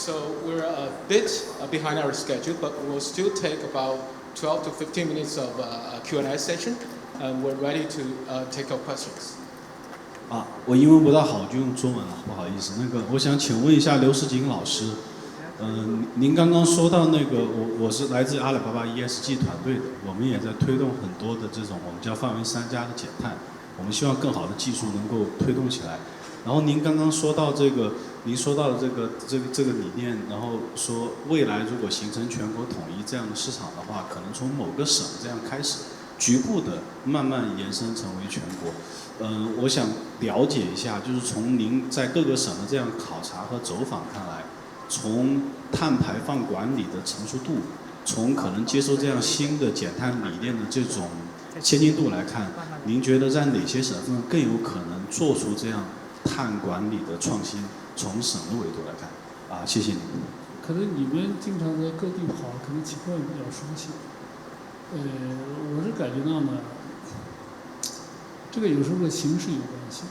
So we're a bit behind our schedule, but we'll still take about 12 to 15 minutes of a Q&A session, and we're ready to take your questions. 我英文不大好，就用中文了，不好意思。我想请问一下刘世锦老师，您刚刚说到我是来自阿里巴巴 ESG 团队的，我们也在推动很多的这种我们叫范围3+的减碳，我们希望更好的技术能够推动起来。然后您刚刚说到您说到的这个理念，然后说未来如果形成全国统一这样的市场的话，可能从某个省这样开始，局部的慢慢延伸成为全国。我想了解一下，就是从您在各个省的这样考察和走访看来，从碳排放管理的成熟度，从可能接受这样新的减碳理念的这种先进度来看，您觉得在哪些省份更有可能做出这样碳管理的创新？从省的维度来看，谢谢您。可能你们经常在各地跑，可能情况也比较熟悉。我是感觉到呢，这个有时候和形势有关系。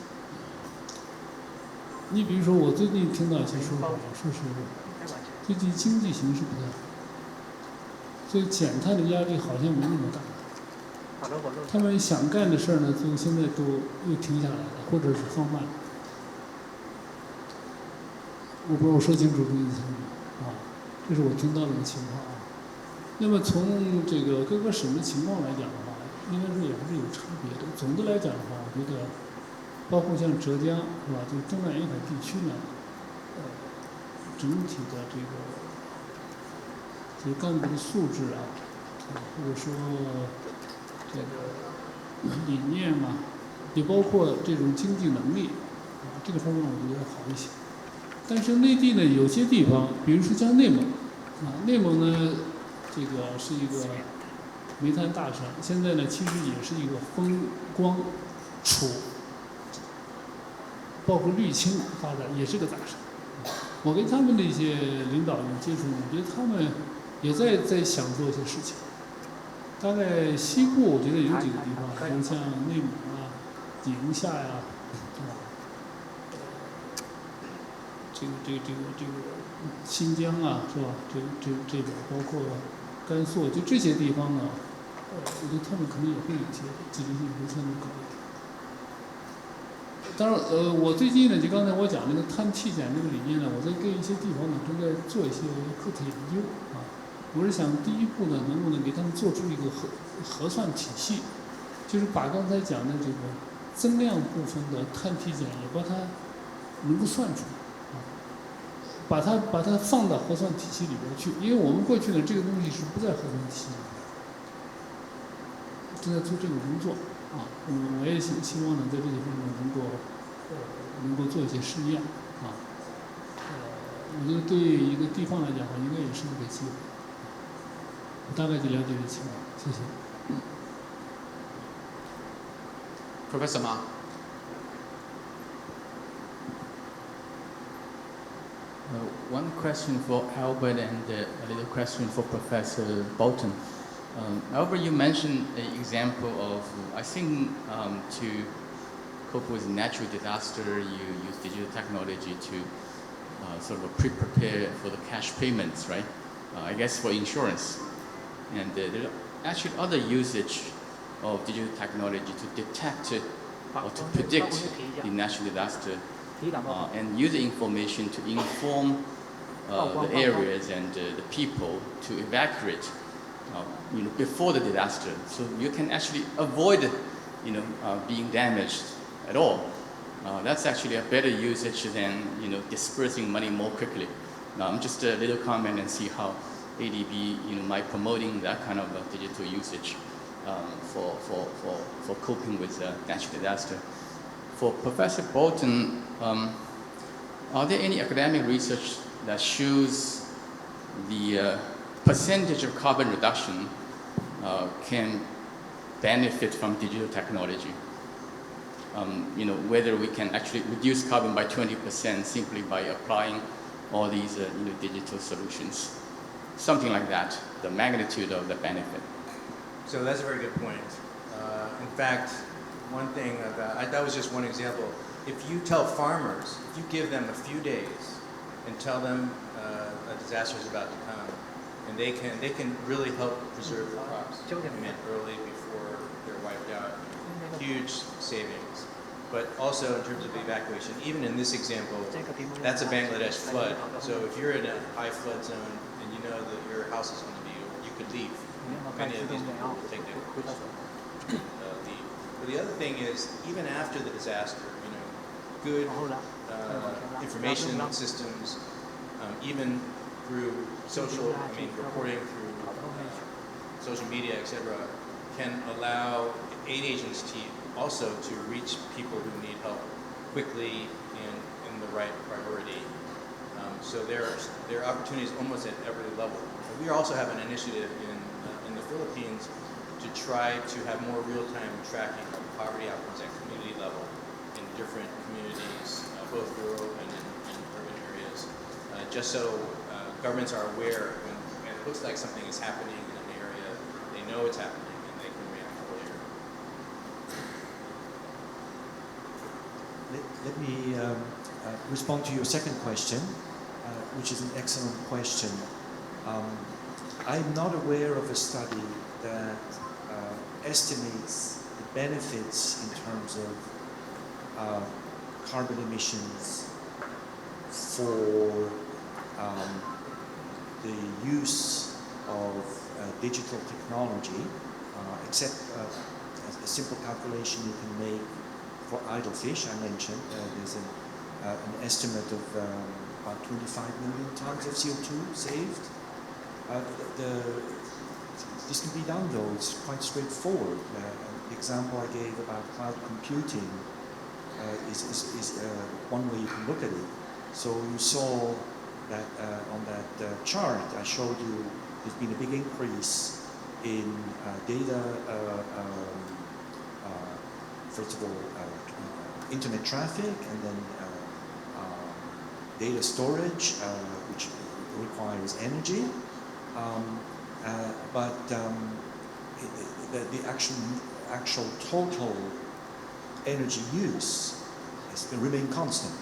你比如说，我最近听到一些说法，说是最近经济形势不太好，所以减碳的压力好像没那么大。他们想干的事儿呢，就现在都又停下来了，或者是放慢了。我不知道我说清楚这个意思没有这是我听到的一个情况那么从这个各个省的情况来讲的话，应该说也还是有差别的。总的来讲的话，我觉得，包括像浙江是吧，就中南沿海地区呢，整体的这个干部的素质或者说这个理念也包括这种经济能力这个方面我觉得好一些。但是内地呢，有些地方，比如说像内蒙，内蒙呢，这个是一个煤炭大省，现在呢，其实也是一个风光储，包括绿氢发展也是个大省。我跟他们的一些领导有接触，我觉得他们也在想做一些事情。大概西部我觉得有几个地方，比如像内蒙宁夏这个新疆是吧？这边包括甘肃，就这些地方呢，我觉得他们可能也会有些积极性会相对高一点。当然，我最近呢，就刚才我讲那个碳气减这个理念呢，我在跟一些地方呢正在做一些课题研究我是想第一步呢，能不能给他们做出一个核算体系，就是把刚才讲的这个增量部分的碳气减也把它能够算出来。把它放到核算体系里边去，因为我们过去呢，这个东西是不在核算体系里边，正在做这个工作我也希望呢，在这些方面能够做一些试验我觉得对一个地方来讲的话，应该也是一个机会。我大概就了解这情况，谢谢。Professor Ma. One question for Albert and a little question for Professor Bolton. Albert, you mentioned an example of, I think, to cope with natural disaster, you use digital technology to sort of prepare for the cash payments, right? I guess for insurance. And there are actually other usage of digital technology to detect or to predict the natural disaster and use the information to inform the areas and the people to evacuate before the disaster. So you can actually avoid being damaged at all. That's actually a better usage than dispersing money more quickly. Just a little comment and see how ADB might promoting that kind of digital usage for coping with natural disaster. For Professor Bolton, are there any academic research that shows the percentage of carbon reduction can benefit from digital technology? Whether we can actually reduce carbon by 20% simply by applying all these digital solutions. Something like that, the magnitude of the benefit. So that's a very good point. In fact, one thing that was just one example. If you tell farmers, if you give them a few days and tell them a disaster is about to come, and they can really help preserve the crops come in early before they're wiped out. Huge savings. But also in terms of evacuation, even in this example, that's a Bangladesh flood. So if you're in a high flood zone and you know that your house is going to be, you could leave. Many of these people will take their leave. But the other thing is, even after the disaster, good information systems, even through reporting through social media, etc., can allow aid agencies also to reach people who need help quickly and in the right priority. So there are opportunities almost at every level. We also have an initiative in the Philippines to try to have more real-time tracking of poverty outcomes at community level in different communities, both rural and in urban areas, just so governments are aware when it looks like something is happening in an area, they know it's happening and they can react earlier. Let me respond to your second question, which is an excellent question. I'm not aware of a study that estimates the benefits in terms of carbon emissions for the use of digital technology, except a simple calculation you can make for idle fish. I mentioned there's an estimate of about 25 million tons of CO2 saved. This can be done though, it's quite straightforward. The example I gave about cloud computing is one way you can look at it. So you saw that on that chart I showed you, there's been a big increase in data, first of all, internet traffic, and then data storage, which requires energy. But the actual total energy use has remained constant.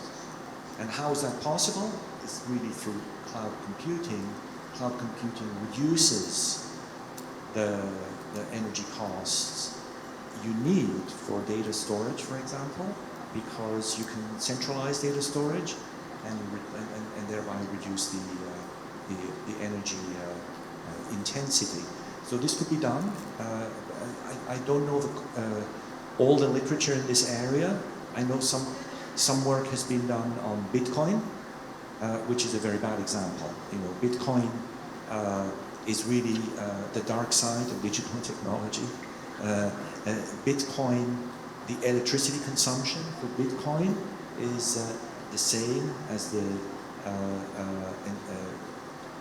And how is that possible? It's really through cloud computing. Cloud computing reduces the energy costs you need for data storage, for example, because you can centralize data storage and thereby reduce the energy intensity. So this could be done. I don't know all the literature in this area. I know some work has been done on Bitcoin, which is a very bad example. Bitcoin is really the dark side of digital technology. Bitcoin, the electricity consumption for Bitcoin is the same as the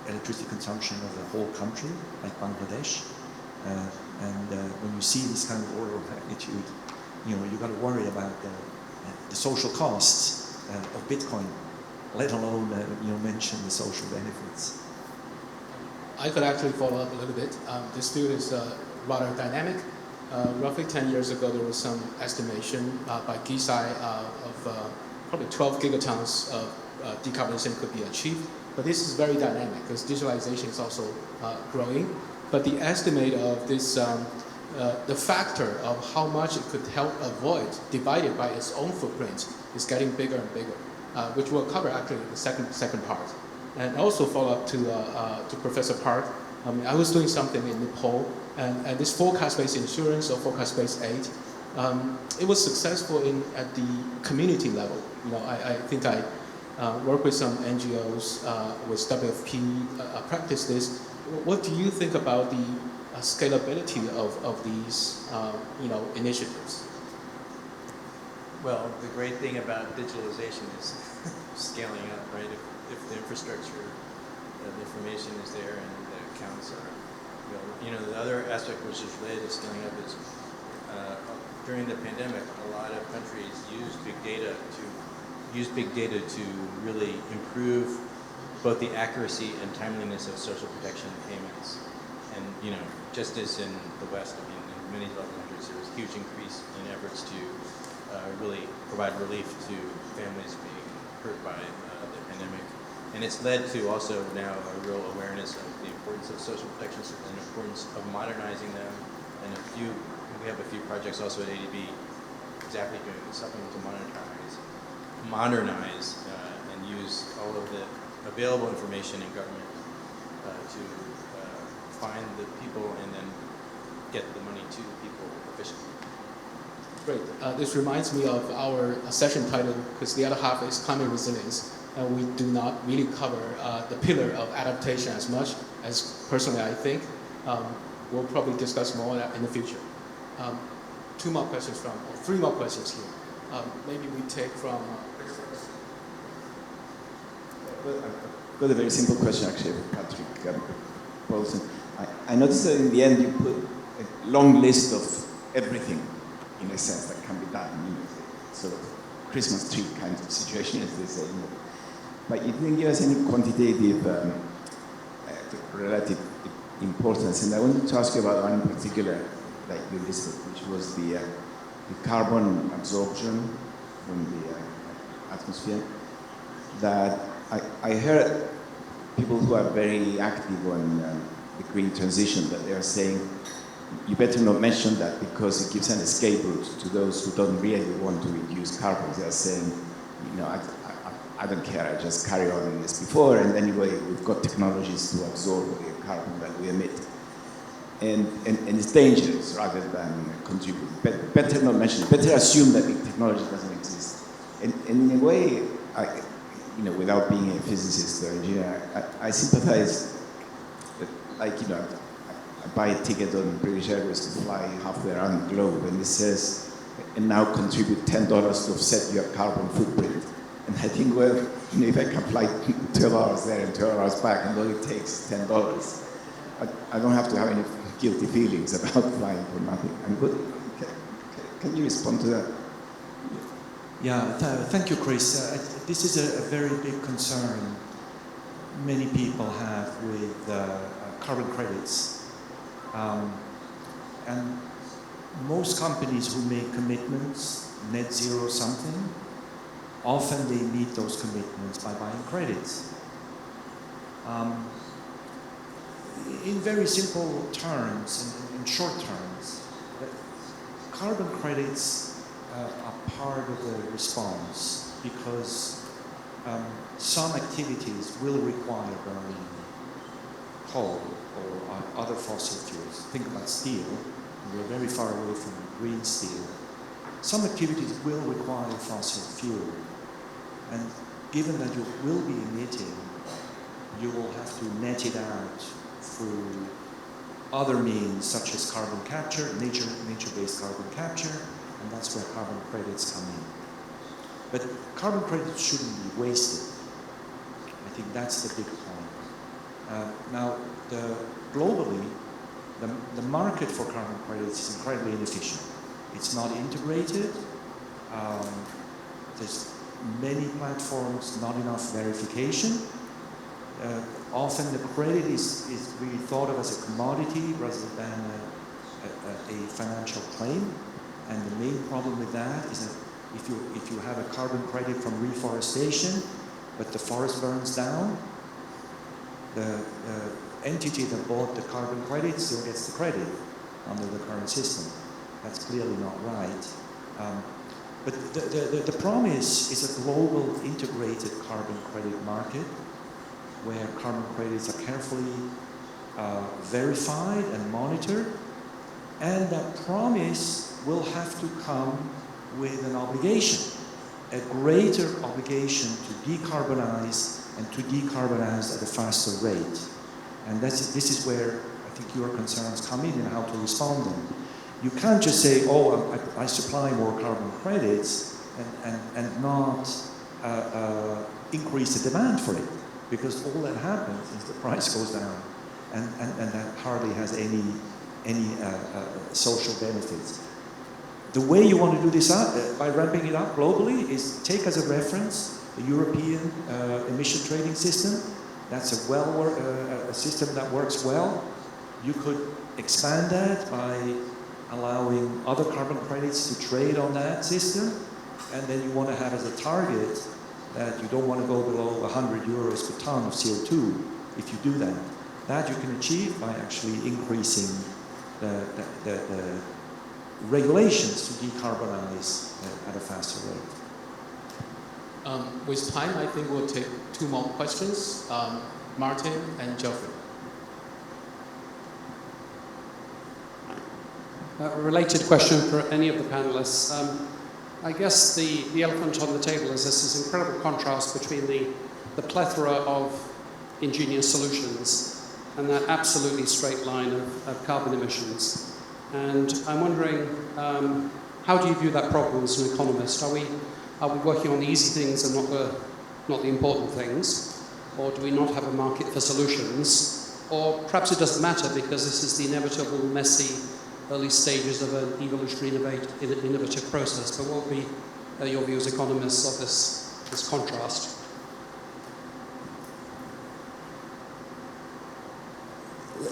electricity consumption of the whole country, like Bangladesh. And when you see this kind of order of magnitude, you got to worry about the social costs of Bitcoin, let alone mention the social benefits. I could actually follow up a little bit. This field is rather dynamic. Roughly 10 years ago, there was some estimation by GISAI of probably 12 gigatons of decarbonization could be achieved. But this is very dynamic because digitalization is also growing. But the estimate of this, the factor of how much it could help avoid divided by its own footprint is getting bigger and bigger, which we'll cover actually in the second part. And also follow up to Professor Park. I was doing something in Nepal, and this forecast-based insurance or forecast-based aid, it was successful at the community level. I think I work with some NGOs with WFP, practice this. What do you think about the scalability of these initiatives? Well, the great thing about digitalization is scaling up, right? If the infrastructure, the information is there and the accounts are, the other aspect which is related to scaling up is during the pandemic, a lot of countries used big data to really improve both the accuracy and timeliness of social protection payments. And just as in the West, in many developing countries, there was a huge increase in efforts to really provide relief to families being hurt by the pandemic. And it's led to also now a real awareness of the importance of social protection systems and the importance of modernizing them. And we have a few projects also at ADB exactly doing something to modernize and use all of the available information in government to find the people and then get the money to the people efficiently. Great. This reminds me of our session title, because the other half is climate resilience, and we do not really cover the pillar of adaptation as much as personally I think. We'll probably discuss more of that in the future. Three more questions here. Maybe we take from... I've got a very simple question actually, Patrick Paulson. I noticed that in the end you put a long list of everything, in a sense, that can be done. You know, sort of Christmas tree kind of situation, as they say. You know. But you didn't give us any quantitative relative importance. And I wanted to ask you about one in particular that you listed, which was the carbon absorption from the atmosphere. That I heard people who are very active on the green transition, that they are saying, you better not mention that because it gives an escape route to those who don't really want to reduce carbon. They are saying, you know, I don't care, I just carry on as before, and anyway, we've got technologies to absorb the carbon that we emit. And it's dangerous rather than contribute. Better not mention it, better assume that the technology doesn't exist. And in a way, you know, without being a physicist or engineer, I sympathize that, like, you know, I buy a ticket on British Airways to fly halfway around the globe, and it says, and now contribute $10 to offset your carbon footprint. And I think, well, you know, if I can fly 12 hours there and 12 hours back, and all it takes $10, I don't have to have any guilty feelings about flying for nothing. I'm good. Can you respond to that? Yeah, thank you, Chris. This is a very big concern many people have with carbon credits. And most companies who make commitments, net zero something, often they meet those commitments by buying credits. In very simple terms, in short terms, carbon credits are part of the response because some activities will require burning coal or other fossil fuels. Think about steel. We're very far away from green steel. Some activities will require fossil fuel. And given that you will be emitting, you will have to net it out through other means such as carbon capture, nature-based carbon capture, and that's where carbon credits come in. But carbon credits shouldn't be wasted. I think that's the big point. Now, globally, the market for carbon credits is incredibly inefficient. It's not integrated. There's many platforms, not enough verification. Often the credit is really thought of as a commodity rather than a financial claim. And the main problem with that is that if you have a carbon credit from reforestation, but the forest burns down, the entity that bought the carbon credit still gets the credit under the current system. That's clearly not right. But the promise is a global integrated carbon credit market where carbon credits are carefully verified and monitored. And that promise will have to come with an obligation, a greater obligation to decarbonize and to decarbonize at a faster rate. And this is where I think your concerns come in and how to respond to them. You can't just say, oh, I supply more carbon credits and not increase the demand for it, because all that happens is the price goes down and that hardly has any social benefits. The way you want to do this by ramping it up globally is take as a reference the European emission trading system. That's a system that works well. You could expand that by allowing other carbon credits to trade on that system, and then you want to have as a target that you don't want to go below 100 euros per ton of CO2 if you do that. That you can achieve by actually increasing the regulations to decarbonize at a faster rate. With time, I think we'll take 2 more questions. Martin and Geoffrey. A related question for any of the panelists. I guess the elephant on the table is this incredible contrast between the plethora of ingenious solutions and that absolutely straight line of carbon emissions. And I'm wondering, how do you view that problem as an economist? Are we working on the easy things and not the important things? Or do we not have a market for solutions? Or perhaps it doesn't matter because this is the inevitable, messy, early stages of an evolutionary innovative process. But what would be your view as economists of this contrast?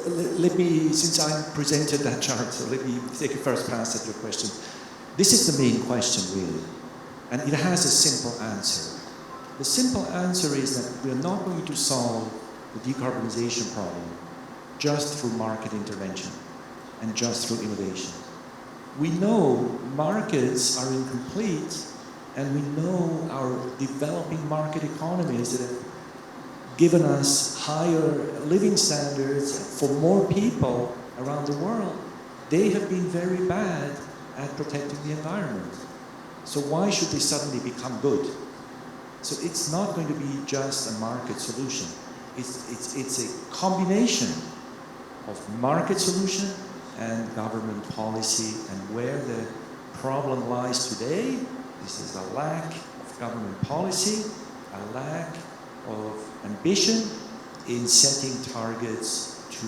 Let me, since I presented that chart, so let me take a first pass at your question. This is the main question, really, and it has a simple answer. The simple answer is that we are not going to solve the decarbonization problem just through market intervention and just through innovation. We know markets are incomplete, and we know our developing market economies that have given us higher living standards for more people around the world. They have been very bad at protecting the environment. So why should they suddenly become good? So it's not going to be just a market solution. It's a combination of market solution and government policy. And where the problem lies today, this is a lack of government policy, a lack of ambition in setting targets to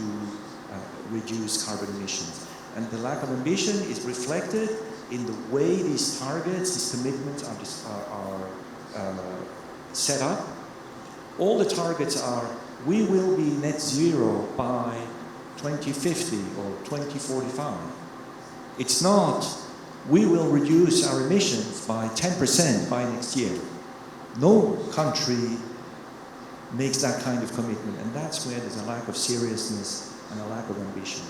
reduce carbon emissions. And the lack of ambition is reflected in the way these targets, these commitments are set up. All the targets are, we will be net zero by 2050 or 2045. It's not, we will reduce our emissions by 10% by next year. No country makes that kind of commitment, and that's where there's a lack of seriousness and a lack of ambition.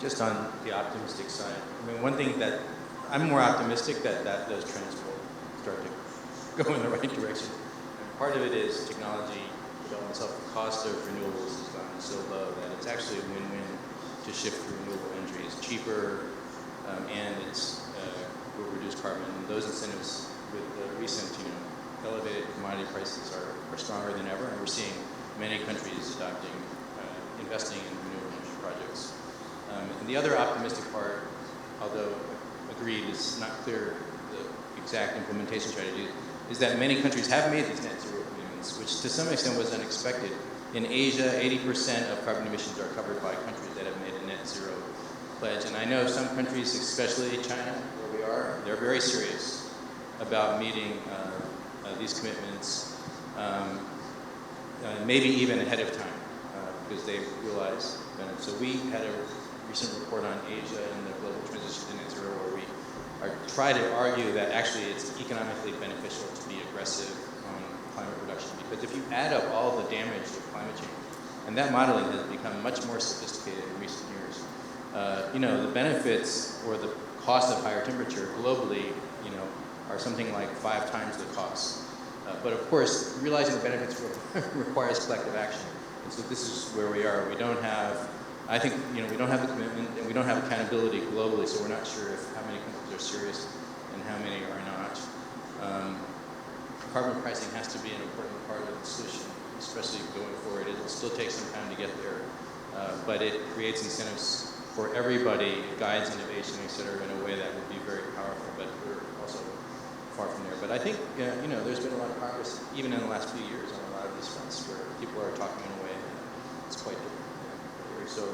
Just on the optimistic side, I mean, one thing that I'm more optimistic that those trends will start to go in the right direction. And part of it is technology development itself. The cost of renewables has gone so low that it's actually a win-win to shift to renewable energy. It's cheaper and will reduce carbon. And those incentives with the recent, elevated commodity prices are stronger than ever, and we're seeing many countries adopting, investing in renewable energy projects. And the other optimistic part, although agreed is not clear the exact implementation strategy, is that many countries have made these net zero commitments, which to some extent was unexpected. In Asia, 80% of carbon emissions are covered by countries that have made a net zero pledge. And I know some countries, especially China, where we are, they're very serious about meeting these commitments, maybe even ahead of time, because they realize benefits. So we had a recent report on Asia and the global transition to net zero, where we try to argue that actually it's economically beneficial to be aggressive on climate reduction, because if you add up all the damage of climate change, and that modeling has become much more sophisticated in recent years, the benefits or the cost of higher temperature globally, are something like 5 times the cost. But of course, realizing the benefits requires collective action. And so this is where we are. We don't have, I think, we don't have the commitment and we don't have accountability globally, so we're not sure how many countries are serious and how many are not. Carbon pricing has to be an important part of the solution, especially going forward. It will still take some time to get there, but it creates incentives for everybody, guides innovation, et cetera, in a way that would be very powerful, but we're also far from there. But I think, there's been a lot of progress, even in the last few years, on a lot of these fronts, where people are talking in a way that's quite different. So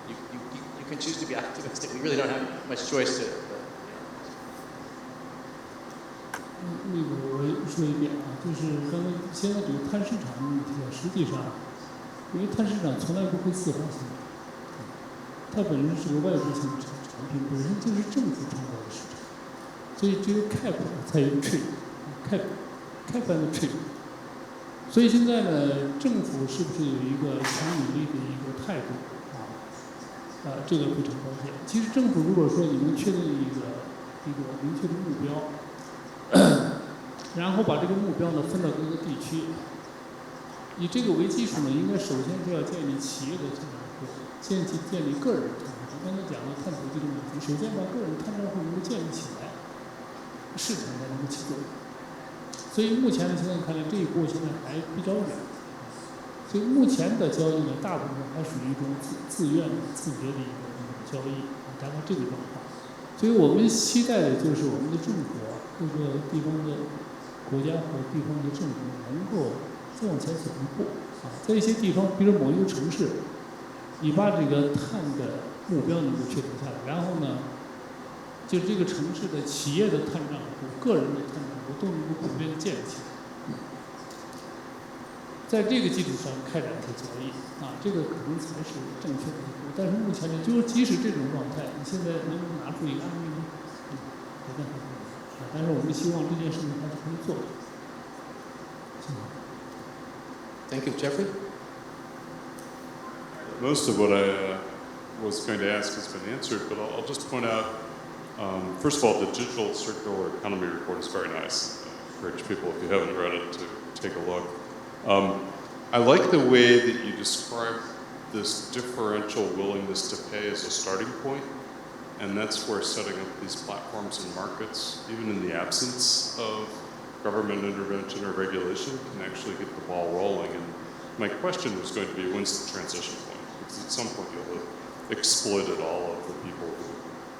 you can choose to be optimistic. We really don't have much choice to. 我说一遍啊，就是刚才现在这个碳市场的问题啊，实际上，因为碳市场从来不会自发性，它本身是个外部性产品，本身就是政府创造的市场，所以只有 cap 才有 trade，cap 开般的推动。所以现在呢，政府是不是有一个强有力的一个态度这个非常关键。其实政府如果说你能确定一个明确的目标，然后把这个目标呢分到各个地区，以这个为基础呢，应该首先就要建立企业的成长会，建立个人的成长会。刚才讲了探索这个问题，首先把个人成长会能够建立起来，市场才能够起作用。所以目前呢，现在看来这一步现在还比较远。所以目前的交易呢，大部分还属于一种自愿的、自觉的一种交易，达到这个状况。所以我们期待的就是我们的政府各个地方的国家和地方的政府能够再往前走一步在一些地方，比如某一个城市，你把这个碳的目标能够确定下来，然后呢，就这个城市的企业的碳账户、个人的碳账户都能够普遍的建立起来。在这个基础上开展一些交易这个可能才是正确的一步。但是目前呢，就是即使这种状态，你现在能不能拿出一个案例呢？不太可能但是我们希望这件事情还是可以做的。Thank you, Jeffrey. Most of what I was going to ask has been answered, but I'll just point out, first of all, the Digital Circular Economy report is very nice. I encourage people, if you haven't read it, to take a look. I like the way that you describe this differential willingness to pay as a starting point, and that's where setting up these platforms and markets, even in the absence of government intervention or regulation, can actually get the ball rolling. And my question was going to be, when's the transition point? Because at some point you'll have exploited all of the people who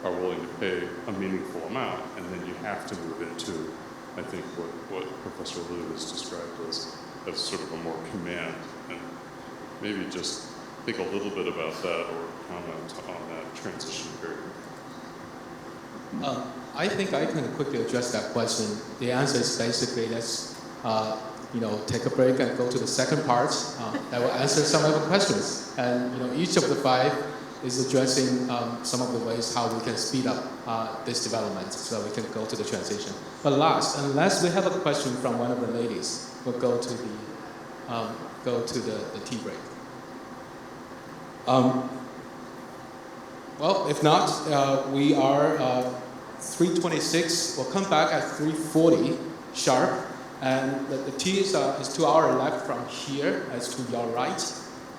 are willing to pay a meaningful amount, and then you have to move into, I think, what Professor Liu has described as sort of a more command. And maybe just think a little bit about that or comment on that transition period. I think I can quickly address that question. The answer is basically let's take a break and go to the second part that will answer some of the questions. And each of the 5 is addressing some of the ways how we can speed up this development so we can go to the transition. But last, unless we have a question from one of the ladies, we'll go to the tea break. Well, if not, we are 3:26. We'll come back at 3:40 sharp, and the tea is to our left from here, as to your right.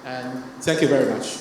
And thank you very much.